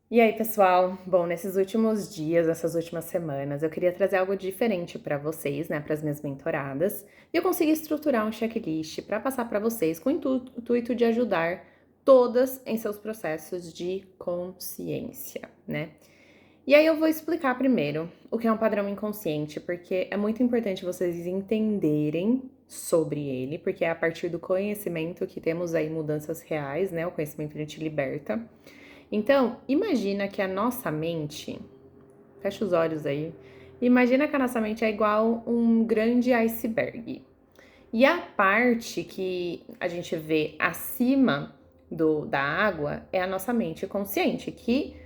E aí, pessoal? Bom, nesses últimos dias, nessas últimas semanas, eu queria trazer algo diferente para vocês, né, para as minhas mentoradas, e eu consegui estruturar um checklist para passar para vocês com o intuito de ajudar todas em seus processos de consciência, né? E aí eu vou explicar primeiro o que é um padrão inconsciente, porque é muito importante vocês entenderem sobre ele, porque é a partir do conhecimento que temos aí mudanças reais, né? O conhecimento ele te liberta. Então, imagina que a nossa mente, fecha os olhos aí, imagina que a nossa mente é igual um grande iceberg. E a parte que a gente vê acima da água é a nossa mente consciente, que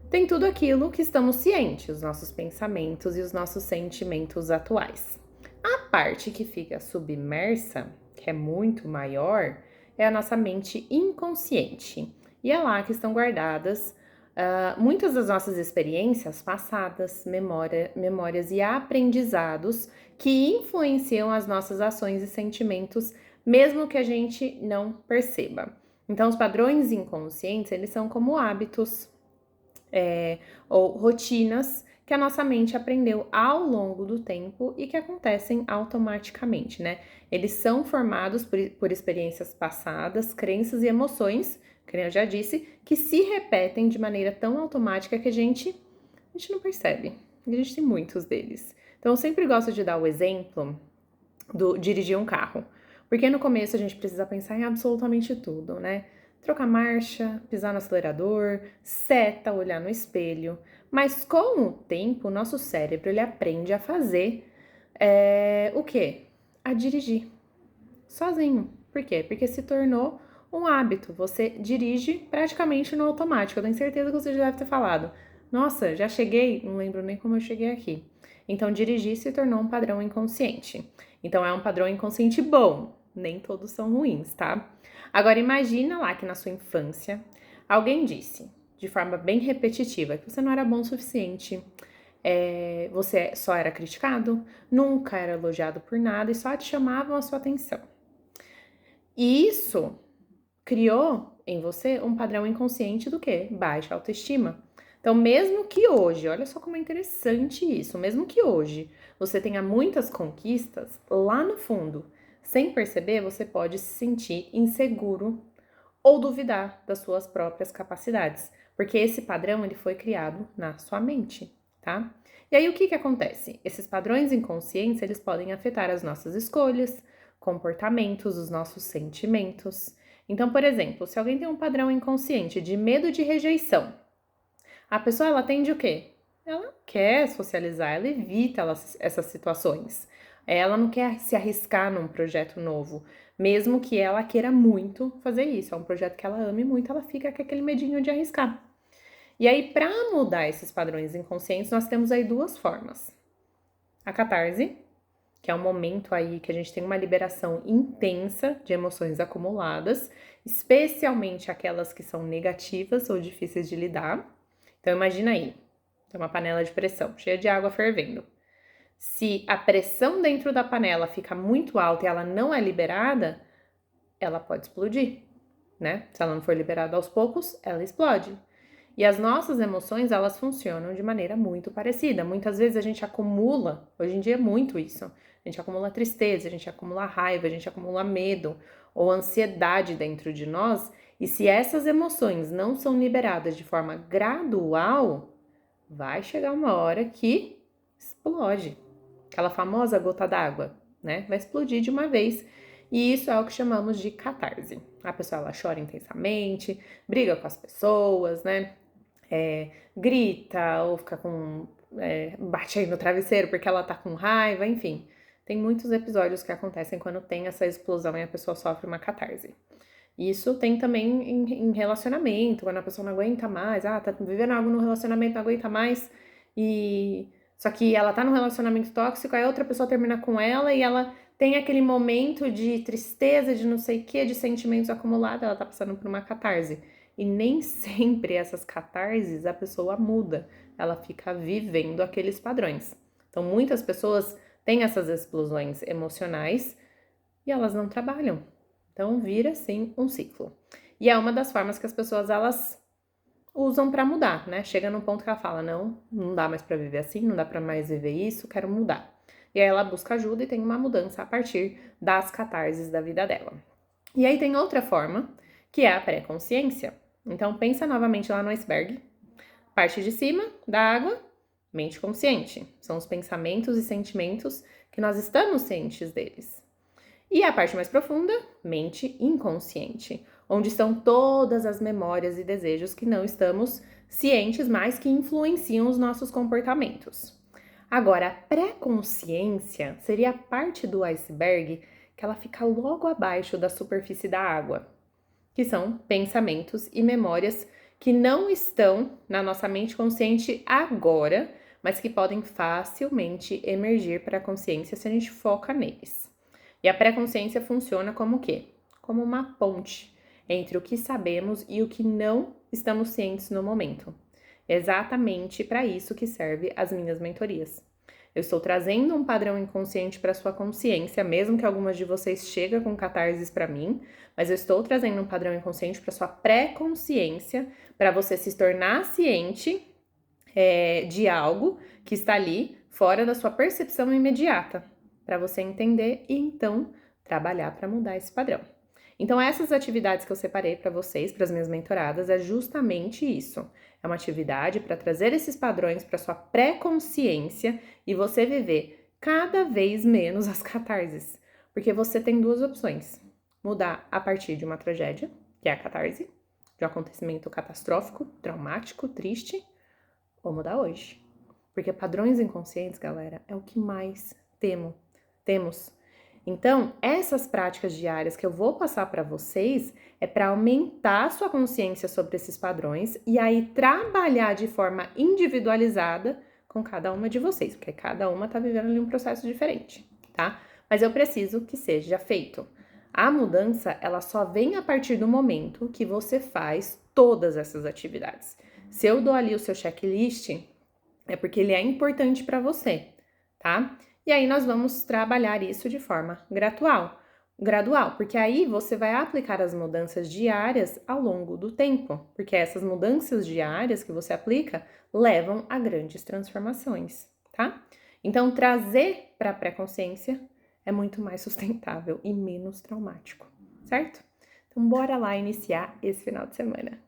tem tudo aquilo que estamos cientes, os nossos pensamentos e os nossos sentimentos atuais. A parte que fica submersa, que é muito maior, é a nossa mente inconsciente. E é lá que estão guardadas muitas das nossas experiências passadas, memórias e aprendizados que influenciam as nossas ações e sentimentos, mesmo que a gente não perceba. Então, os padrões inconscientes, eles são como hábitos, ou rotinas que a nossa mente aprendeu ao longo do tempo e que acontecem automaticamente, né? Eles são formados por experiências passadas, crenças e emoções, que eu já disse, que se repetem de maneira tão automática que a gente não percebe. E a gente tem muitos deles. Então, eu sempre gosto de dar o exemplo do dirigir um carro. Porque no começo a gente precisa pensar em absolutamente tudo, né? Trocar marcha, pisar no acelerador, seta, olhar no espelho. Mas com o tempo, o nosso cérebro ele aprende a fazer o quê? A dirigir sozinho. Por quê? Porque se tornou um hábito. Você dirige praticamente no automático. Eu tenho certeza que você já deve ter falado. Nossa, já cheguei? Não lembro nem como eu cheguei aqui. Então, dirigir se tornou um padrão inconsciente. Então, é um padrão inconsciente bom. Nem todos são ruins, tá? Agora, imagina lá que na sua infância, alguém disse, de forma bem repetitiva, que você não era bom o suficiente, você só era criticado, nunca era elogiado por nada e só te chamavam a sua atenção. E isso criou em você um padrão inconsciente do quê? Baixa autoestima. Então, mesmo que hoje, olha só como é interessante isso, mesmo que hoje você tenha muitas conquistas, lá no fundo, sem perceber, você pode se sentir inseguro ou duvidar das suas próprias capacidades, porque esse padrão ele foi criado na sua mente, tá? E aí o que acontece? Esses padrões inconscientes, eles podem afetar as nossas escolhas, comportamentos, os nossos sentimentos. Então, por exemplo, se alguém tem um padrão inconsciente de medo de rejeição, a pessoa ela tende o quê? Ela quer socializar, ela evita essas situações. Ela não quer se arriscar num projeto novo, mesmo que ela queira muito fazer isso. É um projeto que ela ame muito, ela fica com aquele medinho de arriscar. E aí, para mudar esses padrões inconscientes, nós temos aí duas formas. A catarse, que é um momento aí que a gente tem uma liberação intensa de emoções acumuladas, especialmente aquelas que são negativas ou difíceis de lidar. Então imagina aí, tem uma panela de pressão, cheia de água fervendo. Se a pressão dentro da panela fica muito alta e ela não é liberada, ela pode explodir, né? Se ela não for liberada aos poucos, ela explode. E as nossas emoções, elas funcionam de maneira muito parecida. Muitas vezes a gente acumula, hoje em dia é muito isso. A gente acumula tristeza, a gente acumula raiva, a gente acumula medo ou ansiedade dentro de nós. E se essas emoções não são liberadas de forma gradual, vai chegar uma hora que explode. Aquela famosa gota d'água, né? Vai explodir de uma vez. E isso é o que chamamos de catarse. A pessoa ela chora intensamente, briga com as pessoas, né? Grita ou fica bate aí no travesseiro porque ela tá com raiva, enfim. Tem muitos episódios que acontecem quando tem essa explosão e a pessoa sofre uma catarse. Isso tem também em relacionamento, quando a pessoa não aguenta mais, tá vivendo algo no relacionamento, não aguenta mais, e só que ela tá num relacionamento tóxico, aí outra pessoa termina com ela e ela tem aquele momento de tristeza, de não sei o que, de sentimentos acumulados, ela tá passando por uma catarse. E nem sempre essas catarses a pessoa muda, ela fica vivendo aqueles padrões. Então muitas pessoas têm essas explosões emocionais e elas não trabalham. Então vira sim um ciclo. E é uma das formas que as pessoas elas usam para mudar, né? Chega num ponto que ela fala: não dá mais para viver assim, não dá para mais viver isso, quero mudar. E aí ela busca ajuda e tem uma mudança a partir das catarses da vida dela. E aí tem outra forma, que é a pré-consciência. Então pensa novamente lá no iceberg. Parte de cima da água, mente consciente. São os pensamentos e sentimentos que nós estamos cientes deles. E a parte mais profunda, mente inconsciente, onde estão todas as memórias e desejos que não estamos cientes, mas que influenciam os nossos comportamentos. Agora, a pré-consciência seria a parte do iceberg que ela fica logo abaixo da superfície da água, que são pensamentos e memórias que não estão na nossa mente consciente agora, mas que podem facilmente emergir para a consciência se a gente foca neles. E a pré-consciência funciona como o quê? Como uma ponte entre o que sabemos e o que não estamos cientes no momento. Exatamente para isso que serve as minhas mentorias. Eu estou trazendo um padrão inconsciente para sua consciência, mesmo que algumas de vocês cheguem com catarses para mim, mas eu estou trazendo um padrão inconsciente para sua pré-consciência, para você se tornar ciente de algo que está ali fora da sua percepção imediata, para você entender e então trabalhar para mudar esse padrão. Então, essas atividades que eu separei para vocês, para as minhas mentoradas, é justamente isso. É uma atividade para trazer esses padrões para sua pré-consciência e você viver cada vez menos as catarses. Porque você tem duas opções: mudar a partir de uma tragédia, que é a catarse, de um acontecimento catastrófico, traumático, triste, ou mudar hoje. Porque padrões inconscientes, galera, é o que mais temos. Então, essas práticas diárias que eu vou passar para vocês é para aumentar a sua consciência sobre esses padrões e aí trabalhar de forma individualizada com cada uma de vocês, porque cada uma tá vivendo ali um processo diferente, tá? Mas eu preciso que seja feito. A mudança, ela só vem a partir do momento que você faz todas essas atividades. Se eu dou ali o seu checklist, é porque ele é importante para você, tá? E aí nós vamos trabalhar isso de forma gradual, porque aí você vai aplicar as mudanças diárias ao longo do tempo, porque essas mudanças diárias que você aplica levam a grandes transformações, tá? Então trazer para a pré-consciência é muito mais sustentável e menos traumático, certo? Então bora lá iniciar esse final de semana.